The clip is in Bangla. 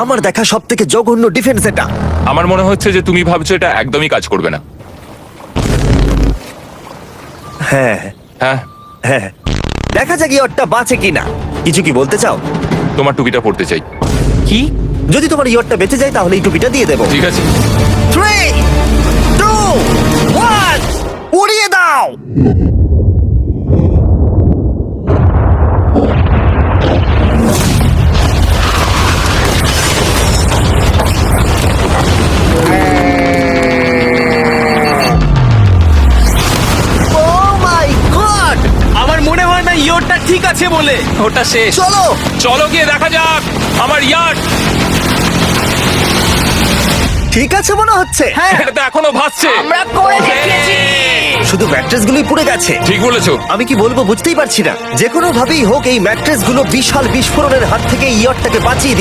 আমার দেখা সব থেকে জঘন্য ডিফেন্স এটা। আমার মনে হচ্ছে যে তুমি ভাবছো এটা একদমই কাজ করবে না। হ্যাঁ হ্যাঁ, হ্যাঁ, দেখা যাক ইয়টটা বাঁচে কিনা। কিছু কি বলতে চাও? তোমার টুপিটা পড়তে চাই। কি? যদি তোমার ইয়টটা বেঁচে যায় তাহলে এই টুপিটা দিয়ে দেবো। ঠিক আছে। 3, 2, 1, উড়িয়ে দাও। Oh my God! আমার মনে হয় না ইয়োরটা ঠিক আছে বলে। ওটা শেষ। চলো চলো গিয়ে দেখা যাক আমার ইয়ার্ড। ঠিক আছে মনে হচ্ছে। এটা তো এখনো ভাসছে। আমরা করে দেখিয়েছি। শুধু ম্যাট্রেস গুলোই পুড়ে গেছে। ঠিক বলেছো। আমি কি বলবো বুঝতেই পারছি না। যে কোনো ভাবেই হোক এই ম্যাট্রেস গুলো বিশাল বিস্ফোরণের হাত থেকে ইয়টটাকে বাঁচিয়ে